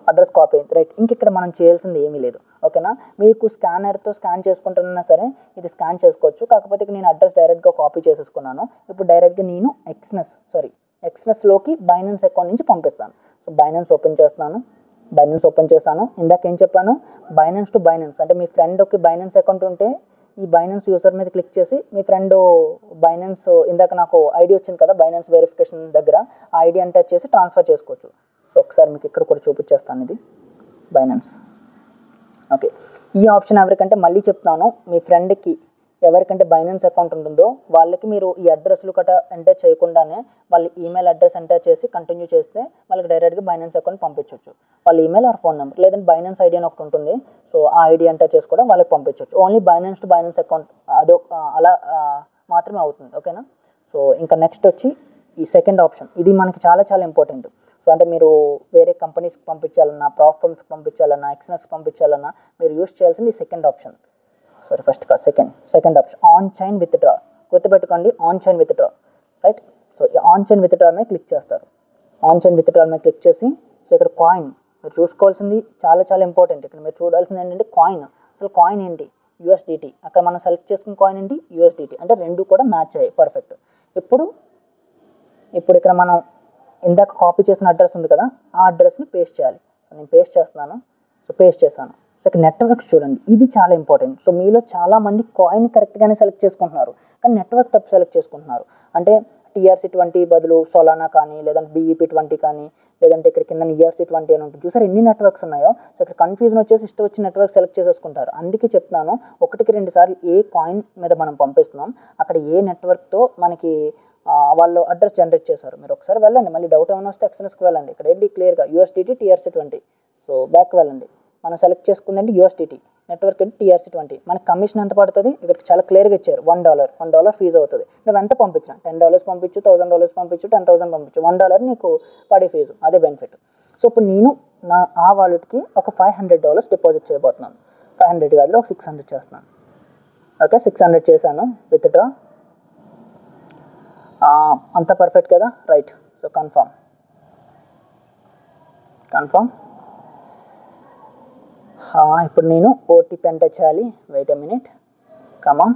అడ్రస్ కాపీ అయింది. రైట్, ఇంక ఇక్కడ మనం చేయాల్సింది ఏమీ లేదు. ఓకేనా, మీకు స్కానర్తో స్కాన్ చేసుకుంటున్నా సరే ఇది స్కాన్ చేసుకోవచ్చు. కాకపోతే నేను అడ్రస్ డైరెక్ట్గా కాపీ చేసేసుకున్నాను. ఇప్పుడు డైరెక్ట్గా నేను ఎక్స్ఎన్ఎస్లోకి బైనాన్స్ అకౌంట్ నుంచి పంపిస్తాను. సో బైనాన్స్ ఓపెన్ చేస్తాను. ఇందాక ఏం చెప్పాను, బైనాన్స్ టు బైనాన్స్ అంటే మీ ఫ్రెండ్కి బైనాన్స్ అకౌంట్ ఉంటే ఈ బైనాన్స్ యూజర్ మీద క్లిక్ చేసి మీ ఫ్రెండ్ బైనాన్స్ ఇందాక నాకు ఐడి వచ్చింది కదా బైనాన్స్ వెరిఫికేషన్ దగ్గర, ఆ ఐడి ఎంటర్ చేసి ట్రాన్స్ఫర్ చేసుకోవచ్చు. ఒకసారి మీకు ఇక్కడ కూడా చూపించేస్తాను, ఇది బైనాన్స్. ఓకే, ఈ ఆప్షన్ ఎవరికంటే మళ్ళీ చెప్తాను, మీ ఫ్రెండ్కి ఎవరికంటే బైనాన్స్ అకౌంట్ ఉంటుందో వాళ్ళకి మీరు ఈ అడ్రస్లు కట్ట ఎంటర్ చేయకుండానే వాళ్ళ ఈమెయిల్ అడ్రస్ ఎంటర్ చేసి కంటిన్యూ చేస్తే వాళ్ళకి డైరెక్ట్గా బైనాన్స్ అకౌంట్ పంపించవచ్చు. వాళ్ళ ఈమెయిల్ ఆర్ ఫోన్ నెంబర్, లేదంటే బైనాన్స్ ఐడి అని ఒకటి ఉంటుంది. సో ఆ ఐడి ఎంటర్ చేసి కూడా వాళ్ళకి పంపించవచ్చు. Only Binance to Binance account అలా మాత్రమే అవుతుంది. ఓకేనా, సో ఇంకా నెక్స్ట్ వచ్చి ఈ సెకండ్ ఆప్షన్, ఇది మనకి చాలా చాలా ఇంపార్టెంట్. సో అంటే మీరు వేరే కంపెనీస్కి పంపించాలన్నా, ప్లాట్ఫామ్స్కి పంపించాలన్నా, ఎక్స్ఎన్ఎస్కి పంపించాలన్నా మీరు యూస్ చేయాల్సింది second option. Second option on chain withdraw. గుర్తుపెట్టుకోండి, on chain withdraw. Right, so ఈ ఆన్ చైన్ విత్డ్రా మీద క్లిక్ చేస్తారు. ఆన్ చైన్ విత్డ్రా మీద క్లిక్ చేసి సో ఇక్కడ కాయిన్ మీరు చూసుకోవాల్సింది చాలా చాలా ఇంపార్టెంట్. ఇక్కడ మీరు చూడాల్సింది ఏంటంటే కాయిన్. అసలు కాయిన్ ఏంటి? యూఎస్డిటీ. అక్కడ మనం సెలెక్ట్ చేసుకున్న కాయిన్ ఏంటి? యూఎస్డిటీ. అంటే రెండు కూడా మ్యాచ్ అయ్యాయి, పర్ఫెక్ట్. ఇప్పుడు ఇక్కడ మనం ఇందాక కాపీ చేసిన అడ్రస్ ఉంది కదా, ఆ అడ్రస్ని పేస్ట్ చేయాలి. సో నేను పేస్ట్ చేస్తున్నాను. సో పేస్ట్ చేశాను. సో ఇక్కడ నెట్వర్క్స్ చూడండి, ఇది చాలా ఇంపార్టెంట్. సో మీలో చాలామంది కాయిన్ కరెక్ట్గానే సెలెక్ట్ చేసుకుంటున్నారు, కానీ నెట్వర్క్ తప్పు సెలెక్ట్ చేసుకుంటున్నారు. అంటే TRC20 బదులు సోలానా కానీ, లేదంటే BEP20 కానీ, లేదంటే ఇక్కడ కింద ERC20 అని ఉంటుంది. చూసారు ఎన్ని నెట్వర్క్స్ ఉన్నాయో. సో ఇక్కడ కన్ఫ్యూజన్ వచ్చేసి ఇష్టం వచ్చిన నెట్వర్క్ సెలెక్ట్ చేసేసుకుంటారు. అందుకే చెప్తున్నాను, 1-2 సార్లు ఏ కాయిన్ మీద మనం పంపిస్తున్నాం, అక్కడ ఏ నెట్వర్క్తో మనకి వాళ్ళు అడ్రస్ జనరేట్ చేశారు మీరు ఒకసారి వెళ్ళండి. మళ్ళీ డౌట్ ఏమైనా వస్తే ఎక్స్ఎన్ఎస్కి వెళ్ళండి. ఇక్కడ ఏంటి క్లియర్గా USDT TRC20. సో బ్యాక్ వెళ్ళండి. మనం సెలెక్ట్ చేసుకుందండి USDT, నెట్వర్క్ ఏంటి TRC20. మనకి కమిషన్ ఎంత పడుతుంది ఇక్కడికి చాలా క్లియర్గా ఇచ్చారు, $1 ఫీజు అవుతుంది. నువ్వు ఎంత పంపించినా $10 పంపించు, $1000 పంపించు, 10,000 పంపించు, $1 నీకు పడే ఫీజు, అదే బెనిఫిట్. సో ఇప్పుడు నేను ఆ వాలెట్కి ఒక $500 డిపాజిట్ చేయబోతున్నాను. 500 కాదు, ఒక 600 చేస్తున్నాను. ఓకే, 600 చేశాను. విత్డ్రా అంతా పర్ఫెక్ట్ కదా, రైట్. So confirm. ఇప్పుడు నేను ఓటీపీ ఎంటర్ చేయాలి. Wait a minute, come on.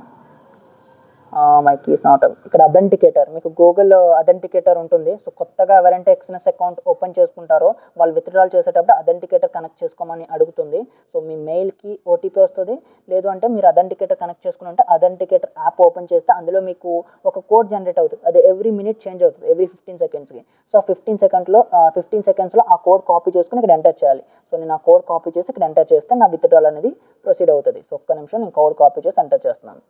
My keys not. ఇక్కడ అథెంటికేటర్, మీకు గూగుల్ అథెంటికేటర్ ఉంటుంది. సో కొత్తగా ఎవరంటే ఎక్స్ఎన్ఎస్ అకౌంట్ ఓపెన్ చేసుకుంటారో వాళ్ళు విత్డ్రాల్ చేసేటప్పుడు అథెంటికేటర్ కనెక్ట్ చేసుకోమని అడుగుతుంది. సో మీ మెయిల్కి ఓటీపీ వస్తుంది. లేదు అంటే మీరు అథెంటికేటర్ కనెక్ట్ చేసుకుని ఉంటే అథెంటికేటర్ యాప్ ఓపెన్ చేస్తే అందులో మీకు ఒక కోడ్ జనరేట్ అవుతుంది. అది ఎవ్రీ మినిట్ చేంజ్ అవుతుంది, ఎవ్రీ 15 సెకండ్స్కి. సో 15 సెకండ్స్లో ఆ కోడ్ కాపీ చేసుకుని ఇక్కడ ఎంటర్ చేయాలి. సో నేను ఆ కోడ్ కాపీ చేసి ఇక్కడ ఎంటర్ చేస్తే నా విత్డ్రాల్ అనేది ప్రొసీడ్ అవుతుంది. సో ఒక్క నిమిషం, నేను కోడ్ కాపీ చేసి ఎంటర్ చేస్తున్నాను.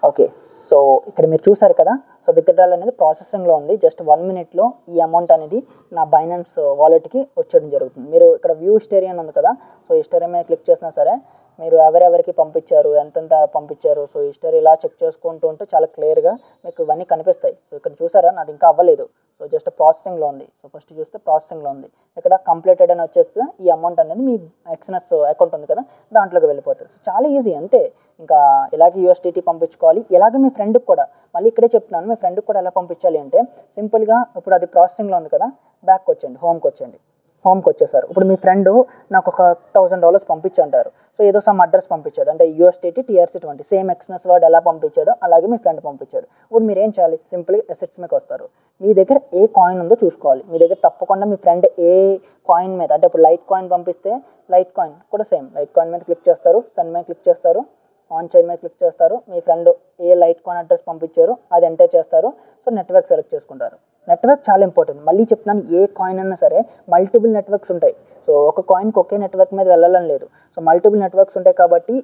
ఓకే, సో ఇక్కడ మీరు చూసారు కదా. సో విత్డ్రాల్ అనేది ప్రాసెసింగ్లో ఉంది. జస్ట్ 1 మినిట్లో ఈ అమౌంట్ అనేది నా బైనాన్స్ వాలెట్కి వచ్చేయడం జరుగుతుంది. మీరు ఇక్కడ వ్యూ హిస్టరీ అని ఉంది కదా, సో హిస్టరీ మీద క్లిక్ చేసినా సరే మీరు ఎవరెవరికి పంపించారు, ఎంతెంత పంపించారు, సో హిస్టరీ ఇలా చెక్ చేసుకుంటూ ఉంటే చాలా క్లియర్గా మీకు ఇవన్నీ కనిపిస్తాయి. సో ఇక్కడ చూసారా, నాది ఇంకా అవ్వలేదు. సో జస్ట్ ప్రాసెసింగ్లో ఉంది. సో ఫస్ట్ చూస్తే ప్రాసెసింగ్లో ఉంది. ఇక్కడ కంప్లీటెడ్ అని వచ్చేస్తే ఈ అమౌంట్ అనేది మీ ఎక్స్ఎన్ఎస్ అకౌంట్ ఉంది కదా, దాంట్లోకి వెళ్ళిపోతుంది. సో చాలా ఈజీ, అంతే. ఇంకా ఇలాగే USDT పంపించుకోవాలి. ఇలాగే మీ ఫ్రెండ్కి కూడా, మళ్ళీ ఇక్కడే చెప్తున్నాను, మీ ఫ్రెండ్కి కూడా ఎలా పంపించాలి అంటే సింపుల్గా ఇప్పుడు అది ప్రాసెసింగ్లో ఉంది కదా, బ్యాక్ వచ్చేయండి, హోమ్కి వచ్చేసారు. ఇప్పుడు మీ ఫ్రెండ్ నాకు ఒక $1000 పంపించంటారు. సో ఏదో సమ్ అడ్రస్ పంపించాడు, అంటే USDT TRC20 సేమ్ ఎక్స్ఎన్ఎస్ వర్డ్ ఎలా పంపించాడో అలాగే మీ ఫ్రెండ్ పంపించాడు. ఇప్పుడు మీరు ఏం చేయాలి, సింపుల్గా అసెట్స్ మీకు వస్తారు. మీ దగ్గర ఏ కాయిన్ ఉందో చూసుకోవాలి. మీ దగ్గర తప్పకుండా మీ ఫ్రెండ్ ఏ కాయిన్ మీద, అంటే ఇప్పుడు లైట్ కాయిన్ పంపిస్తే లైట్ కాయిన్ కూడా సేమ్ లైట్ కాయిన్ మీద క్లిక్ చేస్తారు, సన్ మీద క్లిక్ చేస్తారు, ఆన్ చైన్ మీద క్లిక్ చేస్తారు. మీ ఫ్రెండ్ ఏ లైట్ కాయిన్ అడ్రస్ పంపించారో అది ఎంటర్ చేస్తారు. సో నెట్వర్క్ సెలెక్ట్ చేసుకుంటారు. నెట్వర్క్ చాలా ఇంపార్టెంట్. మళ్ళీ చెప్తున్నాను, ఏ కాయిన్ అయినా సరే మల్టిపుల్ నెట్వర్క్స్ ఉంటాయి. సో ఒక కాయిన్కి ఒకే నెట్వర్క్ మీద వెళ్ళాలని లేదు. సో మల్టిపుల్ నెట్వర్క్స్ ఉంటాయి కాబట్టి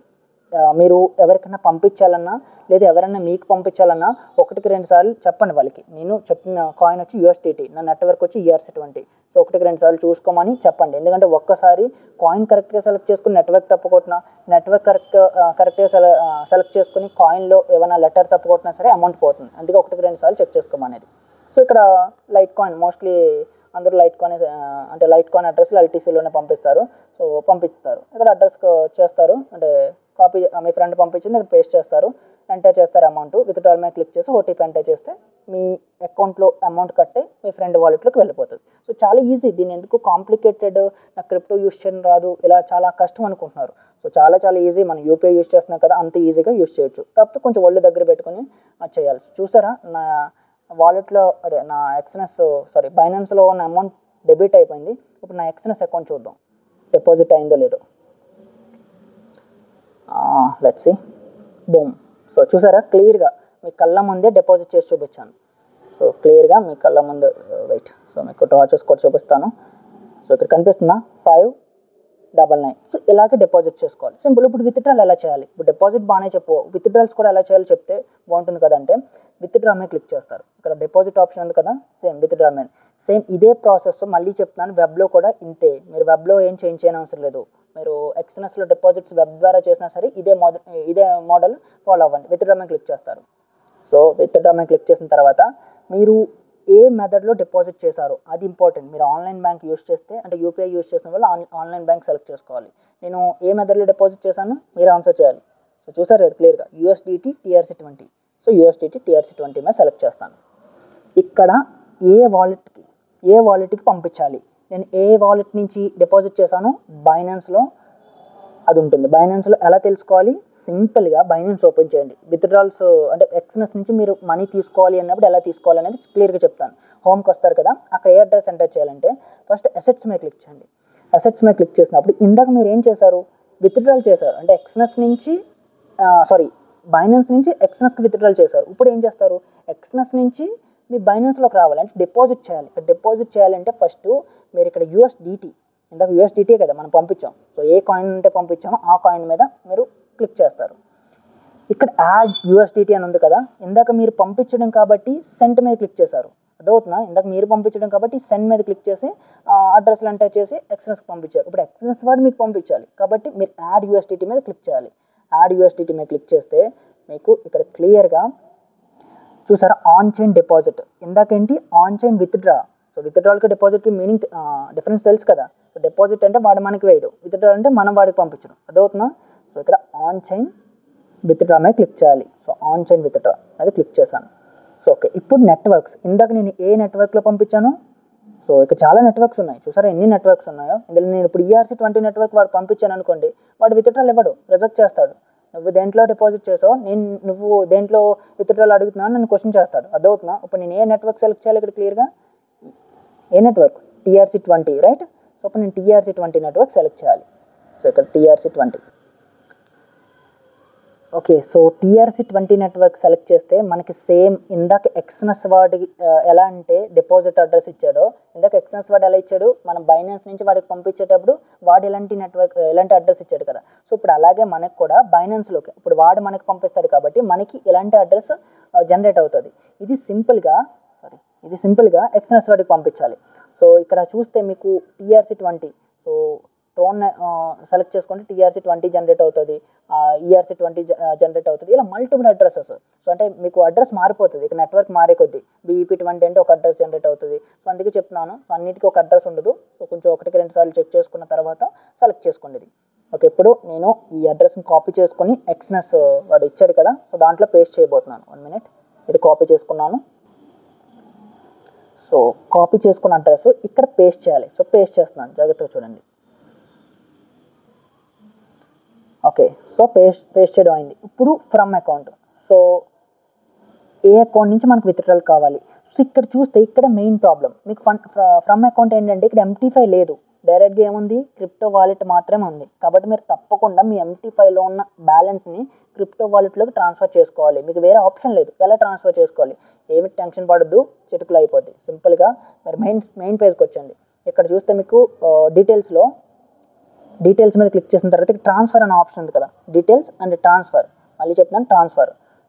మీరు ఎవరికైనా పంపించాలన్నా లేదా ఎవరైనా మీకు పంపించాలన్నా 1-2 సార్లు చెప్పండి వాళ్ళకి. నేను చెప్పిన కాయిన్ వచ్చి USDT, నా నెట్వర్క్ వచ్చి ERC20. సో 1-2 సార్లు చూసుకోమని చెప్పండి. ఎందుకంటే ఒక్కసారి కాయిన్ కరెక్ట్గా సెలెక్ట్ చేసుకుని నెట్వర్క్ తప్పుకొట్టినా, నెట్వర్క్ కరెక్ట్గా సెలెక్ట్ చేసుకుని కాయిన్లో ఏమైనా లెటర్ తప్పుకొట్టినా సరే అమౌంట్ పోతుంది. అందుకే 1-2 సార్లు చెక్ చేసుకోమనేది. సో ఇక్కడ లైట్ కాయిన్ మోస్ట్లీ అందరూ లైట్ కాయిన్, అంటే లైట్ కాయిన్ అడ్రస్లో LTCలోనే పంపిస్తారు. సో పంపిస్తారు, ఇక్కడ అడ్రస్ చేస్తారు, అంటే కాపీ మీ ఫ్రెండ్ పంపించింది ఇక్కడ పేస్ట్ చేస్తారు, ఎంటర్ చేస్తారు అమౌంట్. విత్డ్రాల్ మీద క్లిక్ చేసి ఓటీపీ ఎంటర్ చేస్తే మీ అకౌంట్లో అమౌంట్ కట్టే మీ ఫ్రెండ్ వాలెట్లోకి వెళ్ళిపోతుంది. సో చాలా ఈజీ. దీన్ని ఎందుకు కాంప్లికేటెడ్, నాకు క్రిప్టో యూస్ చేయడం రాదు, ఇలా చాలా కష్టం అనుకుంటున్నారు. సో చాలా చాలా ఈజీ. మనం UPI యూస్ చేస్తున్నాం కదా, అంత ఈజీగా యూస్ చేయొచ్చు. కాకపోతే కొంచెం ఒళ్ళు దగ్గర పెట్టుకుని అది చేయాలి. చూసారా, నా వాలెట్లో అదే నా బైనాన్స్లో ఉన్న అమౌంట్ డెబిట్ అయిపోయింది. ఇప్పుడు నా ఎక్స్ఎన్ఎస్ అకౌంట్ చూద్దాం డిపాజిట్ అయిందో లేదో. Let's see. బూమ్. సో చూసారా, క్లియర్గా మీ కళ్ళ ముందే డిపాజిట్ చేసి చూపించాను. సో క్లియర్గా మీ కళ్ళ ముందు, వెయిట్, సో మీకు డ్రా చేసుకోవడం చూపిస్తాను. సో ఇక్కడ కనిపిస్తుందా 599. సో ఇలాగే డిపాజిట్ చేసుకోవాలి, సింపుల్. ఇప్పుడు విత్డ్రాల్ ఎలా చేయాలి, ఇప్పుడు డిపాజిట్ బాగానే చెప్పు, విత్డ్రాల్స్ కూడా ఎలా చేయాలో చెప్తే బాగుంటుంది కదంటే విత్డ్రా మీద క్లిక్ చేస్తారు. ఇక్కడ డిపాజిట్ ఆప్షన్ ఉంది కదా, సేమ్ విత్డ్రా మీద సేమ్ ఇదే ప్రాసెస్. మళ్ళీ చెప్తున్నాను, వెబ్లో కూడా ఇంతే. మీరు వెబ్లో ఏం చేంజ్ చేయని అవసరం లేదు. మీరు ఎక్స్ఎన్ఎస్లో డిపాజిట్స్ వెబ్ ద్వారా చేసినా సరే ఇదే మోడల్ ఫాలో అవ్వండి. విత్డ్రా మీద క్లిక్ చేస్తారు. సో విత్డ్రా మీద క్లిక్ చేసిన తర్వాత మీరు ఏ మెథడ్లో డిపాజిట్ చేశారో అది ఇంపార్టెంట్. మీరు ఆన్లైన్ బ్యాంక్ యూస్ చేస్తే, అంటే UPI యూస్ చేసిన వాళ్ళు ఆన్లైన్ బ్యాంక్ సెలెక్ట్ చేసుకోవాలి. నేను ఏ మెథడ్లో డిపాజిట్ చేశాను మీరు ఆన్సర్ చేయాలి. సో చూసారు కదా క్లియర్గా, USDT TRC20. So USDT TRC20 మీద సెలెక్ట్ చేస్తాను. ఇక్కడ ఏ వాలెట్కి పంపించాలి, నేను ఏ వాలెట్ నుంచి డిపాజిట్ చేశాను బైనాన్స్లో అది ఉంటుంది. బైనాన్స్లో ఎలా తెలుసుకోవాలి, సింపుల్గా బైనాన్స్ ఓపెన్ చేయండి. విత్డ్రాల్స్ అంటే ఎక్స్నెస్ నుంచి మీరు మనీ తీసుకోవాలి అన్నప్పుడు ఎలా తీసుకోవాలి అనేది క్లియర్గా చెప్తాను. హోమ్కి వస్తారు కదా, అక్కడ ఏ అడ్రస్ ఎంటర్ చేయాలంటే ఫస్ట్ అసెట్స్ మీద క్లిక్ చేయండి. అసెట్స్ మీద క్లిక్ చేసినప్పుడు ఇందాక మీరు ఏం చేశారు, విత్డ్రాల్ చేశారు అంటే ఎక్స్నెస్ నుంచి బైనాన్స్ నుంచి ఎక్స్నెస్కి విత్డ్రాల్ చేశారు. ఇప్పుడు ఏం చేస్తారు, ఎక్స్నెస్ నుంచి మీ బైనాన్స్లోకి రావాలి అంటే డిపాజిట్ చేయాలి. ఇక్కడ డిపాజిట్ చేయాలంటే ఫస్ట్ మీరు ఇక్కడ USDT, ఇందాక USDT కదా మనం పంపించాం. సో ఏ కాయిన్ అంటే పంపించామో ఆ కాయిన్ మీద మీరు క్లిక్ చేస్తారు. ఇక్కడ యాడ్ USDT అని ఉంది కదా, ఇందాక మీరు పంపించడం కాబట్టి సెంట్ మీద క్లిక్ చేశారు. అదవుతుందా, ఇందాక మీరు పంపించడం కాబట్టి సెండ్ మీద క్లిక్ చేసి అడ్రస్లు ఎంటర్ చేసి ఎక్స్నెస్కి పంపించారు. ఇప్పుడు ఎక్స్నెస్ వాడు మీకు పంపించాలి కాబట్టి మీరు యాడ్ USDT మీద క్లిక్ చేయాలి. యాడ్ USDT మీద క్లిక్ చేస్తే మీకు ఇక్కడ క్లియర్గా చూసారా ఆన్ చైన్ డిపాజిట్, ఇందాకేంటి ఆన్ చైన్ విత్డ్రా. సో విత్డ్రాల్కి డిపాజిట్కి మీనింగ్ డిఫరెన్స్ తెలుసు కదా. సో డిపాజిట్ అంటే వాడు మనకి వేయడు, విత్డ్రా అంటే మనం వాడికి పంపించడం. అదవుతుందా. సో ఇక్కడ ఆన్ చైన్ విత్డ్రా మీద క్లిక్ చేయాలి. సో ఆన్ చైన్ విత్డ్రా అది క్లిక్ చేశాను. సో ఓకే, ఇప్పుడు నెట్వర్క్స్, ఇందాక నేను ఏ నెట్వర్క్లో పంపించాను, సో ఇక్కడ చాలా నెట్వర్క్స్ ఉన్నాయి చూసారా ఎన్ని నెట్వర్క్స్ ఉన్నాయో. ఇందులో నేను ఇప్పుడు ERC20 నెట్వర్క్ వాడు పంపించాను అనుకోండి, వాడు విత్డ్రాల్ ఇవ్వడు, రిజెక్ట్ చేస్తాడు. నువ్వు దేంట్లో డిపాజిట్ చేసావు, నువ్వు దేంట్లో విత్డ్రాల్ అడుగుతున్నావు నన్ను క్వశ్చన్ చేస్తాడు. అదవుతున్నా. ఇప్పుడు నేను ఏ నెట్వర్క్ సెలెక్ట్ చేయాలి ఇక్కడ క్లియర్గా, ఏ నెట్వర్క్ TRC20 రైట్. సో ఇప్పుడు నేను TRC20 నెట్వర్క్ సెలెక్ట్ చేయాలి. సో ఇక్కడ TRC20 okay. So TRC20 network select చేస్తే మనకి సేమ్ ఇందాక ఎక్స్నెస్ వాడికి ఎలా అంటే డిపాజిట్ అడ్రస్ ఇచ్చాడో, ఇందాక ఎక్స్నెస్ వాడు ఎలా ఇచ్చాడు, మనం బైనాన్స్ నుంచి వాడికి పంపించేటప్పుడు వాడు ఎలాంటి అడ్రస్ ఇచ్చాడు కదా. సో ఇప్పుడు అలాగే మనకు కూడా బైనాన్స్లోకి ఇప్పుడు వాడు మనకి పంపిస్తాడు కాబట్టి మనకి ఇలాంటి అడ్రస్ జనరేట్ అవుతుంది. ఇది సింపుల్గా ఎక్స్నెస్ వాడికి పంపించాలి. సో ఇక్కడ చూస్తే మీకు TRC20 సో ట్రోన్ సెలెక్ట్ చేసుకుంటే TRC20 జనరేట్ అవుతుంది, ERC20 జనరేట్ అవుతుంది. ఇలా మల్టిపుల్ అడ్రసెస్. సో అంటే మీకు అడ్రస్ మారిపోతుంది, ఇక నెట్వర్క్ మారే కొద్దీ BEP20 అంటే ఒక అడ్రస్ జనరేట్ అవుతుంది. సో అందుకే చెప్తున్నాను, సో అన్నిటికీ ఒక అడ్రస్ ఉండదు. సో కొంచెం 1-2 సార్లు చెక్ చేసుకున్న తర్వాత సెలెక్ట్ చేసుకోండి ఇది. ఓకే, ఇప్పుడు నేను ఈ అడ్రస్ని కాపీ చేసుకొని ఎక్స్నెస్ వాడు ఇచ్చాడు కదా, సో దాంట్లో పేస్ట్ చేయబోతున్నాను. 1 minute, ఇది కాపీ చేసుకున్నాను. సో కాపీ చేసుకున్న అడ్రస్ ఇక్కడ పేస్ట్ చేయాలి. సో పేస్ట్ చేస్తున్నాను, జాగ్రత్తగా చూడండి. ఓకే, సో పేస్ట్ చేయడం అయింది. ఇప్పుడు from account, so A account నుంచి మనకు విత్డ్రాల్ కావాలి. సో ఇక్కడ చూస్తే ఇక్కడ మెయిన్ ప్రాబ్లం మీకు ఫ్రమ్ అకౌంట్ ఏంటంటే ఇక్కడ MT5 లేదు, డైరెక్ట్గా ఏముంది క్రిప్టో వాలెట్ మాత్రమే ఉంది. కాబట్టి మీరు తప్పకుండా మీ MT5లో ఉన్న బ్యాలెన్స్ని క్రిప్టో వాలెట్లోకి ట్రాన్స్ఫర్ చేసుకోవాలి. మీకు వేరే ఆప్షన్ లేదు. ఎలా ట్రాన్స్ఫర్ చేసుకోవాలి, ఏమి టెన్షన్ పడద్దు, చిటుకులు అయిపోద్ది. సింపుల్గా మీరు మెయిన్ పేజ్కి వచ్చండి. ఇక్కడ చూస్తే మీకు డీటెయిల్స్ మీద క్లిక్ చేసిన తర్వాత ట్రాన్స్ఫర్ అనే ఆప్షన్ ఉంది కదా, డీటెయిల్స్ అండ్ ట్రాన్స్ఫర్. మళ్ళీ చెప్తున్నాను,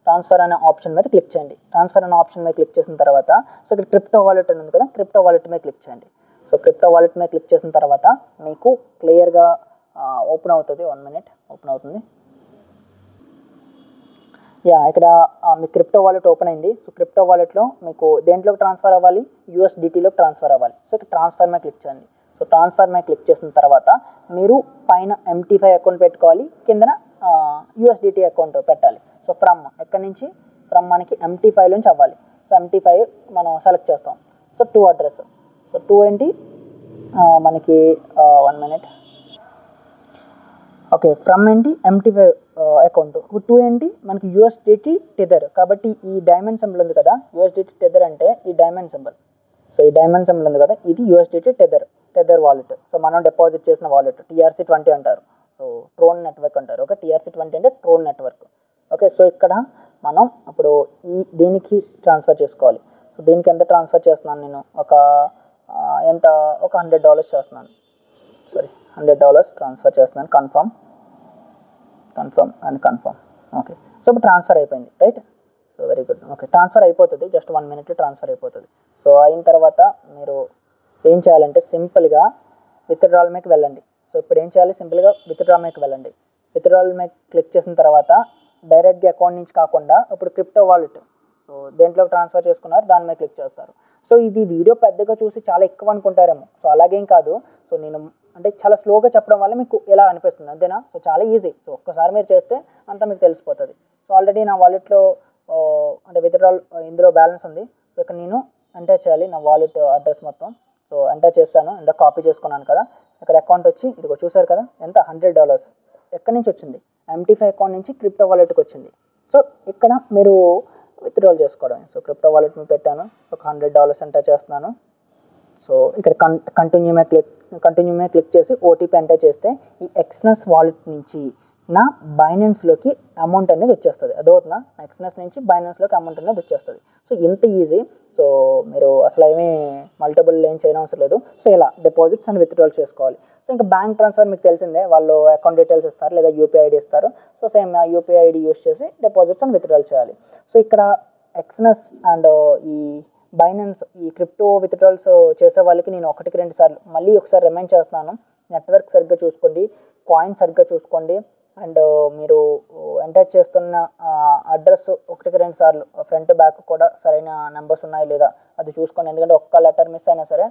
ట్రాన్స్ఫర్ అనే ఆప్షన్ మీద క్లిక్ చేయండి. ట్రాన్స్ఫర్ అనే ఆప్షన్ మీద క్లిక్ చేసిన తర్వాత సో ఇక్కడ క్రిప్టో వాలెట్ అని ఉంది కదా, క్రిప్టో వాలెట్ మీద క్లిక్ చేయండి. సో క్రిప్టో వాలెట్ మీద క్లిక్ చేసిన తర్వాత మీకు క్లియర్గా ఓపెన్ అవుతుంది. 1 minute ఓపెన్ అవుతుంది. ఇక్కడ మీ క్రిప్టో వాలెట్ ఓపెన్ అయింది. సో క్రిప్టో వాలెట్లో మీకు దేంట్లోకి ట్రాన్స్ఫర్ అవ్వాలి, USDTలోకి ట్రాన్స్ఫర్ అవ్వాలి. సో ఇక్కడ ట్రాన్స్ఫర్ మీద క్లిక్ చేయండి. సో ట్రాన్స్ఫర్ మీద క్లిక్ చేసిన తర్వాత మీరు పైన MT5 అకౌంట్ పెట్టుకోవాలి, కిందన USDT అకౌంట్ పెట్టాలి. సో ఎక్కడి నుంచి మనకి MT5 నుంచి అవ్వాలి. సో MT5 మనం సెలెక్ట్ చేస్తాం. సో 2 అడ్రస్, సో 2 ఏంటి మనకి 1 minute ఓకే, ఫ్రమ్ ఏంటి MT5 అకౌంట్. ఇప్పుడు 2 ఏంటి మనకి USDT టెదర్. కాబట్టి ఈ డైమండ్ సింబల్ ఉంది కదా, USDT టెదర్ అంటే ఈ డైమండ్ సింబల్. సో ఈ డైమండ్ సింబల్ ఉంది కదా, ఇది USDT టెదర్ వాలెట్. సో మనం డిపాజిట్ చేసిన వాలెట్ TRC20 అంటారు. సో ట్రోన్ నెట్వర్క్ అంటారు. ఓకే, TRC20 అంటే ట్రోన్ నెట్వర్క్. ఓకే, సో ఇక్కడ మనం ఇప్పుడు దీనికి ట్రాన్స్ఫర్ చేసుకోవాలి. సో దీనికి ఎంత ట్రాన్స్ఫర్ చేస్తున్నాను నేను, ఒక $100 చేస్తున్నాను. $100 ట్రాన్స్ఫర్ చేస్తున్నాను. కన్ఫర్మ్. ఓకే, సో ఇప్పుడు ట్రాన్స్ఫర్ అయిపోయింది right. So very good. Okay, transfer అయిపోతుంది, జస్ట్ 1 minute ట్రాన్స్ఫర్ అయిపోతుంది. సో అయిన తర్వాత మీరు ఏం చేయాలంటే సింపుల్గా విత్డ్రాల్ మీద వెళ్ళండి. సో ఇప్పుడు ఏం చేయాలి, సింపుల్గా విత్డ్రా మీద వెళ్ళండి. విత్డ్రాల్ మీద క్లిక్ చేసిన తర్వాత డైరెక్ట్గా అకౌంట్ నుంచి కాకుండా ఇప్పుడు క్రిప్టో వాలెట్ సో దేంట్లోకి ట్రాన్స్ఫర్ చేసుకున్నారు దాని మీద క్లిక్ చేస్తారు. సో ఇది వీడియో పెద్దగా చూసి చాలా ఎక్కువ అనుకుంటారేమో, సో అలాగేం కాదు. సో నేను అంటే చాలా స్లోగా చెప్పడం వల్ల మీకు ఎలా అనిపిస్తుంది అంతేనా. సో చాలా ఈజీ. సో ఒక్కసారి మీరు చేస్తే అంతా మీకు తెలిసిపోతుంది. సో ఆల్రెడీ నా వాలెట్లో అంటే విత్డ్రాల్ ఇందులో బ్యాలెన్స్ ఉంది. సో ఇక్కడ నేను ఎంటర్ చేయాలి నా వాలెట్ అడ్రస్ మొత్తం. సో ఎంటర్ చేస్తాను, ఇందాక కాపీ చేసుకున్నాను కదా. ఇక్కడ అకౌంట్ వచ్చి ఇదిగో చూసారు కదా ఎంత, $100. ఎక్కడి నుంచి వచ్చింది, MT5 అకౌంట్ నుంచి క్రిప్టో వాలెట్కి వచ్చింది. సో ఇక్కడ మీరు విత్డ్రాల్ చేసుకోవడం. సో క్రిప్టో వాలెట్ మీద పెట్టాను, ఒక $100 ఎంటర్ చేస్తున్నాను. సో ఇక్కడ కంటిన్యూ మీద క్లిక్ చేసి ఓటీపీ ఎంటర్ చేస్తే ఈ ఎక్స్నెస్ వాలెట్ నుంచి నా బైనాన్స్లోకి అమౌంట్ అనేది వచ్చేస్తుంది. అదవుతుందా, ఎక్స్నెస్ నుంచి బైనాన్స్లోకి అమౌంట్ అనేది వచ్చేస్తుంది. సో ఇంత ఈజీ. సో మీరు అసలు ఏమీ మల్టిపుల్ ఏం చేయడం అవసరం లేదు. సో ఇలా డిపాజిట్స్ అండ్ విత్డ్రాల్ చేసుకోవాలి. సో ఇంకా బ్యాంక్ ట్రాన్స్ఫర్ మీకు తెలిసిందే, వాళ్ళు అకౌంట్ డీటెయిల్స్ ఇస్తారు లేదా యూపీఐ ఐడి ఇస్తారు. So same UPI ID use చేసి డిపాజిట్స్ అండ్ విత్డ్రాల్ చేయాలి. సో ఇక్కడ ఎక్స్నెస్ అండ్ ఈ బైనాన్స్ ఈ క్రిప్టో విత్డ్రాల్స్ చేసే వాళ్ళకి నేను 1-2 సార్లు మళ్ళీ ఒకసారి రిమైండ్ చేస్తున్నాను. నెట్వర్క్ సరిగ్గా చూసుకోండి, కాయిన్ సరిగ్గా చూసుకోండి, అండ్ మీరు ఎంటర్ చేస్తున్న అడ్రస్ 1-2 సార్లు ఫ్రంట్ బ్యాక్ కూడా సరైన నెంబర్స్ ఉన్నాయి లేదా అది చూసుకోండి. ఎందుకంటే ఒక్క లెటర్ మిస్ అయినా సరే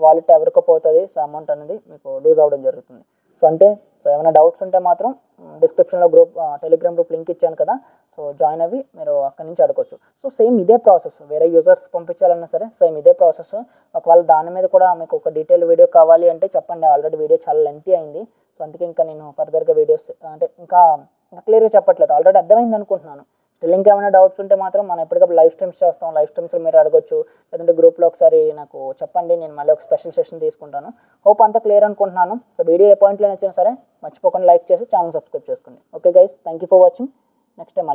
వాలెట్ ఎవరికో పోతుంది. సో అమౌంట్ అనేది మీకు లూజ్ అవ్వడం జరుగుతుంది. సో అంతే. సో ఏమైనా డౌట్స్ ఉంటే మాత్రం డిస్క్రిప్షన్లో టెలిగ్రామ్ గ్రూప్ లింక్ ఇచ్చాను కదా, సో జాయిన్ అవి మీరు అక్కడి నుంచి అడగొచ్చు. సో సేమ్ ఇదే ప్రాసెస్, వేరే యూజర్స్ పంపించాలన్నా సరే సేమ్ ఇదే ప్రాసెస్. ఒకవేళ దాని మీద కూడా మీకు ఒక డీటెయిల్ వీడియో కావాలి అంటే చెప్పండి. ఆల్రెడీ వీడియో చాలా లెంతీ అయింది. సో అందుకే ఇంకా నేను ఫర్దర్గా వీడియోస్ అంటే ఇంకా క్లియర్గా చెప్పట్లేదు, ఆల్రెడీ అర్థమైంది అనుకుంటున్నాను. స్టిల్ ఇంకేమైనా డౌట్స్ ఉంటే మాత్రం మనం ఎప్పటికప్పుడు లైవ్ స్ట్రీమ్స్ చేస్తాం, లైవ్ స్ట్రీమ్స్లో మీరు అడగొచ్చు. లేదంటే గ్రూప్లో ఒకసారి నాకు చెప్పండి, నేను మళ్ళీ ఒక స్పెషల్ సెషన్ తీసుకుంటాను. హోప్ అంతా క్లియర్ అనుకుంటున్నాను. సో వీడియో ఏ పాయింట్లో నచ్చినా సరే మర్చిపోకుండా లైక్ చేసి ఛానల్ సబ్స్క్రైబ్ చేసుకోండి. Okay guys, thank you for watching. Next time